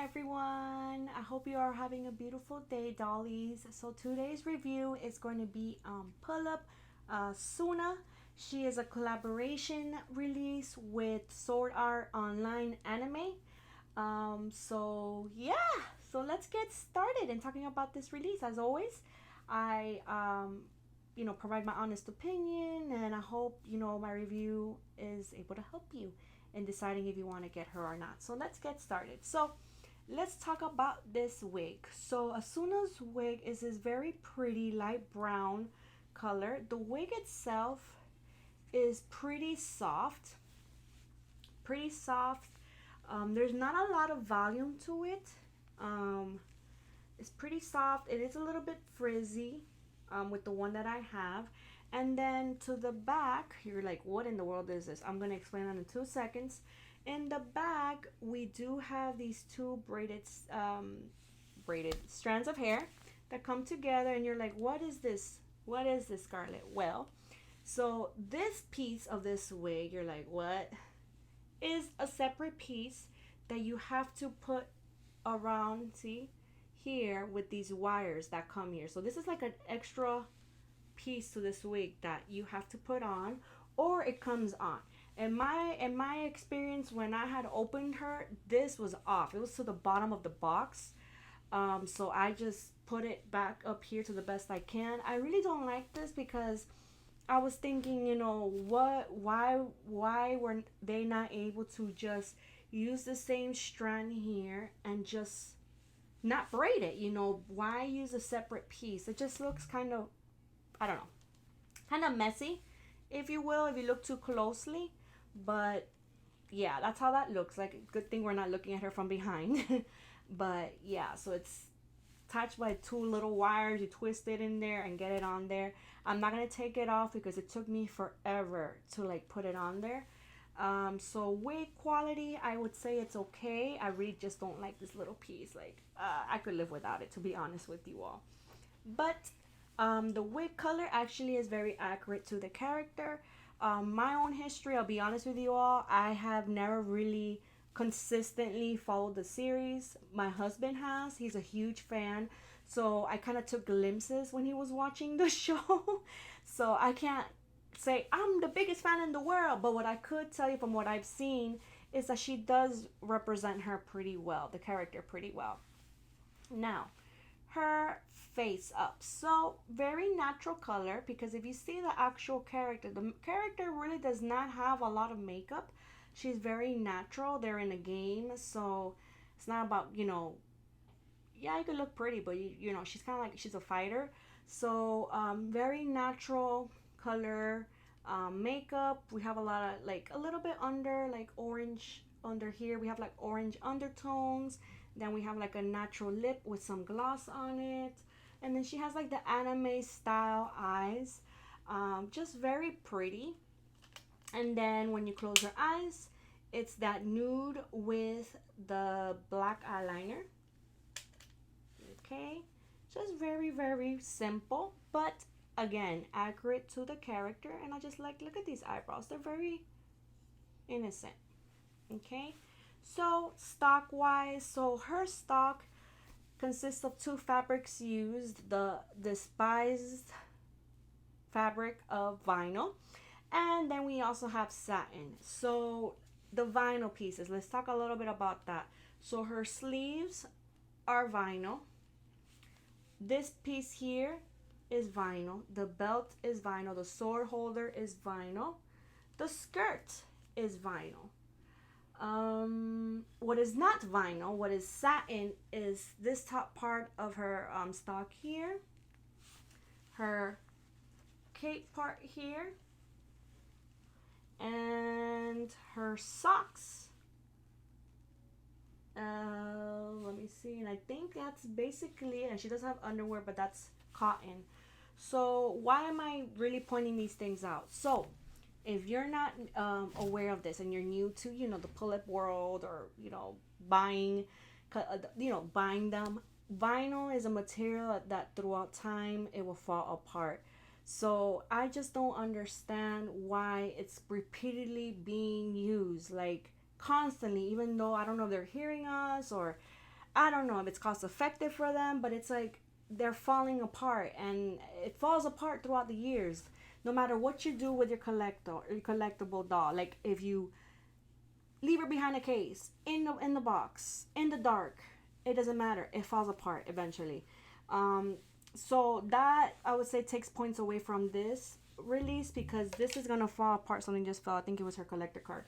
everyone. I hope you are having a beautiful day, dollies. So today's review is going to be Pullip Asuna. She is a collaboration release with Sword Art Online Anime. So let's get started in talking about this release. As always, I provide my honest opinion, and I hope my review is able to help you in deciding if you want to get her or not. So let's get started. So let's talk about this wig. So Asuna's wig is this very pretty light brown color. The wig itself is pretty soft. Pretty soft. There's not a lot of volume to it. It's pretty soft. It is a little bit frizzy with the one that I have. And then to the back, you're like, what in the world is this? I'm going to explain that in 2 seconds. In the back, we do have these two braided strands of hair that come together, and you're like, what is this? What is this, Scarlett? Well, so this piece of this wig, you're like, what? Is a separate piece that you have to put around, see, here with these wires that come here. So this is like an extra piece to this wig that you have to put on, or it comes on. In my experience, when I had opened her, this was off. It was to the bottom of the box. So I just put it back up here to the best I can. I really don't like this because I was thinking, why were they not able to just use the same strand here and just not braid it? Why use a separate piece? It just looks kind of, I don't know, kind of messy, if you will, if you look too closely. But yeah, that's how that looks like. Good thing we're not looking at her from behind. But yeah, so it's attached by two little wires. You twist it in there and get it on there. I'm not gonna take it off because it took me forever to like put it on there. So wig quality, I would say it's okay. I really just don't like this little piece. Like I could live without it, to be honest with you all. But the wig color actually is very accurate to the character. My own history, I'll be honest with you all, I have never really consistently followed the series. My husband has. He's a huge fan. So I kind of took glimpses when he was watching the show. So I can't say I'm the biggest fan in the world, but what I could tell you from what I've seen is that she does represent her pretty well, the character pretty well. Now, her face up. So very natural color, because if you see the actual character, the character really does not have a lot of makeup. She's very natural. They're in a game, so it's not about, yeah, you could look pretty, but she's kind of like, she's a fighter. So very natural color. Makeup, we have a lot of like a little bit under like orange under here. We have like orange undertones. Then we have like a natural lip with some gloss on it. And then she has like the anime style eyes. Just very pretty. And then when you close your eyes, it's that nude with the black eyeliner. Okay. Just very, very simple. But again, accurate to the character. And I just like, look at these eyebrows. They're very innocent. Okay. So stock wise, so her stock consists of two fabrics used, the despised fabric of vinyl, and then we also have satin. So the vinyl pieces, let's talk a little bit about that. So her sleeves are vinyl. This piece here is vinyl. The belt is vinyl. The sword holder is vinyl. The skirt is vinyl. What is not vinyl, what is satin, is this top part of her stock here, her cape part here, and her socks. Let me see, and I think that's basically it. And she does have underwear, but that's cotton. So why am I really pointing these things out? So if you're not aware of this and you're new to the pull-up world, or buying buying them, vinyl is a material that throughout time it will fall apart. So I just don't understand why it's repeatedly being used, like constantly, even though I don't know if they're hearing us, or I don't know if it's cost effective for them, but it's like they're falling apart, and it falls apart throughout the years. No matter what you do with your collectible doll, like if you leave her behind a case, in the box, in the dark, it doesn't matter. It falls apart eventually. Um, so that I would say takes points away from this release, because this is gonna fall apart. Something just fell. I think it was her collector card.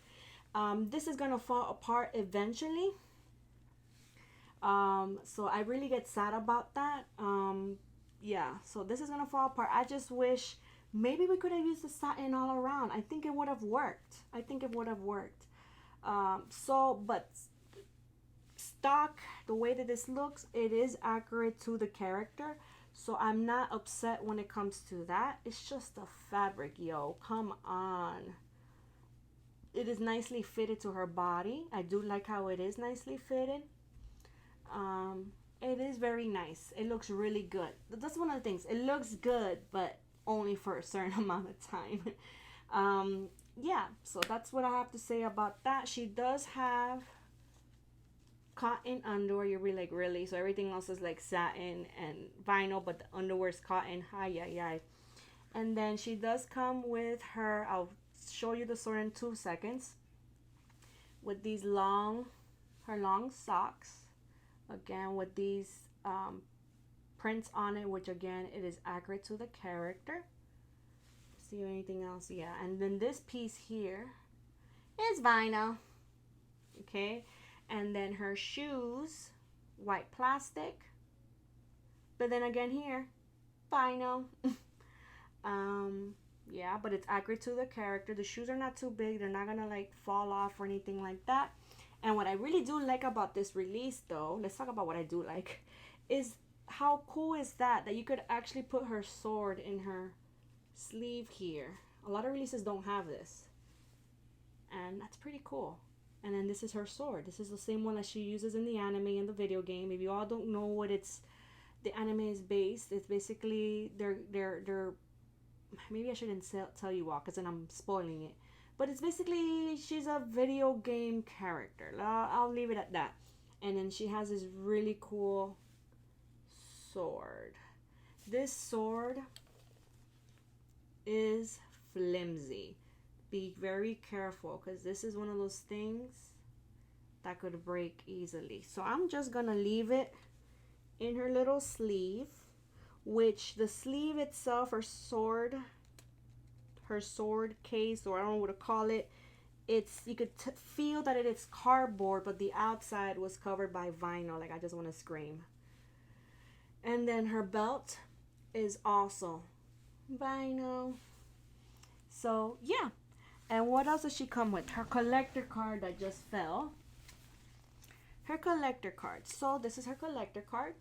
This is gonna fall apart eventually. So I really get sad about that. Yeah, so this is gonna fall apart. I just wish maybe we could have used the satin all around. I think it would have worked. I think it would have worked. But stock, the way that this looks, it is accurate to the character. So I'm not upset when it comes to that. It's just the fabric, yo. Come on. It is nicely fitted to her body. I do like how it is nicely fitted. It is very nice. It looks really good. That's one of the things. It looks good, but only for a certain amount of time. Yeah, so that's what I have to say about that. She does have cotton underwear. You're really like, really? So everything else is like satin and vinyl, but the underwear is cotton. Hi, yeah, yeah. And then she does come with her, I'll show you the sword in 2 seconds, with these her long socks. Again, with these prints on it, which again, it is accurate to the character. See anything else? Yeah. And then this piece here is vinyl. Okay. And then her shoes, white plastic. But then again here, vinyl. Yeah, but it's accurate to the character. The shoes are not too big. They're not gonna like fall off or anything like that. And what I really do like about this release, though, let's talk about what I do like, is how cool is that you could actually put her sword in her sleeve here. A lot of releases don't have this, and that's pretty cool. And then this is her sword. This is the same one that she uses in the anime and the video game. If you all don't know what the anime is based, it's basically they're maybe I shouldn't tell you all, because then I'm spoiling it. But it's basically, she's a video game character. I'll leave it at that. And then she has this really cool sword. This sword is flimsy. Be very careful, because this is one of those things that could break easily. So I'm just going to leave it in her little sleeve, which the sleeve itself, her sword case, or I don't know what to call it, it's, you could feel that it is cardboard, but the outside was covered by vinyl. Like, I just want to scream. And then her belt is also vinyl. So yeah. And what else does she come with? Her collector card that just fell. Her collector card. So this is her collector card.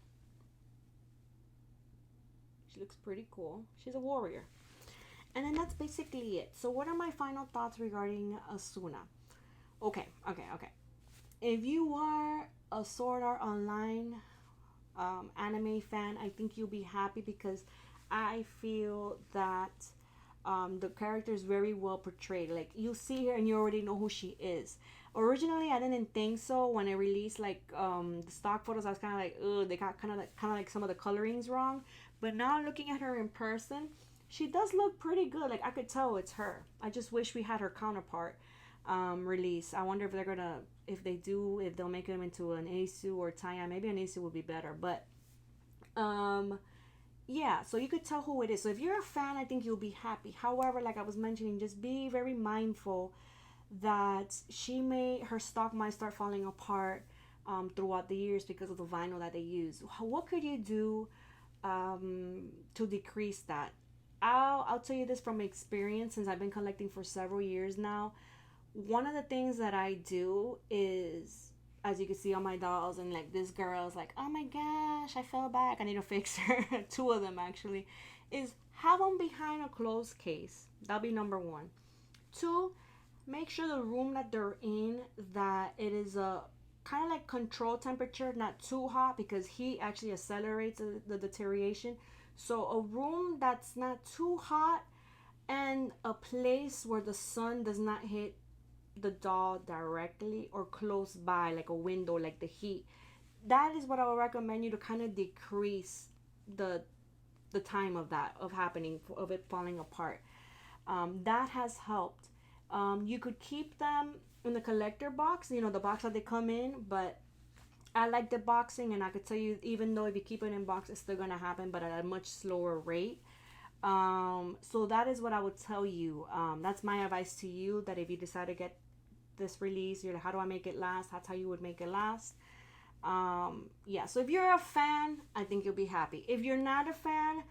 She looks pretty cool. She's a warrior. And then that's basically it. So what are my final thoughts regarding Asuna? Okay. If you are a Sword Art Online anime fan, I think you'll be happy, because I feel that the character is very well portrayed. Like, you see her and you already know who she is. Originally, I didn't think so. When I released like the stock photos, I was kind of like, ugh, they got kind of like some of the colorings wrong. But now looking at her in person, she does look pretty good. Like, I could tell it's her. I just wish we had her counterpart release. I wonder if they're gonna, if they'll make him into an Asu or Taya. Maybe an Asu would be better. But yeah, so you could tell who it is. So if you're a fan, I think you'll be happy. However, like I was mentioning, just be very mindful that her stock might start falling apart throughout the years because of the vinyl that they use. What could you do to decrease that? I'll tell you this from experience, since I've been collecting for several years now. One of the things that I do is, as you can see on my dolls, and like this girl is like, oh my gosh, I fell back, I need to fix her. 2 of them actually, is have them behind a closed case. That'll be number 1. 2, make sure the room that they're in, that it is a kind of like control temperature, not too hot, because heat actually accelerates the deterioration. So a room that's not too hot, and a place where the sun does not hit the doll directly or close by, like a window, like the heat. that is what I would recommend you to kind of decrease the the time of that of happening of it falling apart. That has helped. You could keep them in the collector box, you know, the box that they come in, but I like the boxing, and I could tell you, even though if you keep it in box, it's still gonna happen, but at a much slower rate. So that is what I would tell you. That's my advice to you. That if you decide to get this release, you're like, how do I make it last? That's how you would make it last. Yeah. So if you're a fan, I think you'll be happy. If you're not a fan,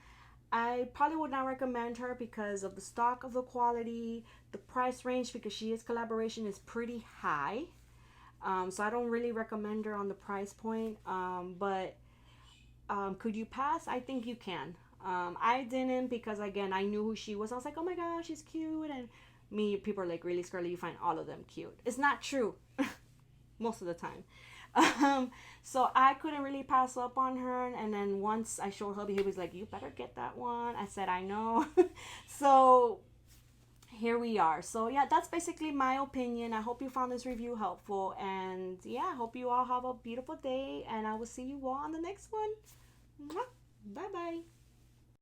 I probably would not recommend her because of the stock of the quality, the price range, because she is collaboration is pretty high. So I don't really recommend her on the price point. But could you pass? I think you can. I didn't because again I knew who she was. I was like, oh my gosh, she's cute, and me people are like, really, Scarlett, you find all of them cute. It's not true, most of the time. So I couldn't really pass up on her, and then once I showed hubby, he was like, you better get that one. I said, I know. So here we are. So yeah, that's basically my opinion. I hope you found this review helpful, and yeah, I hope you all have a beautiful day, and I will see you all on the next one. Bye bye.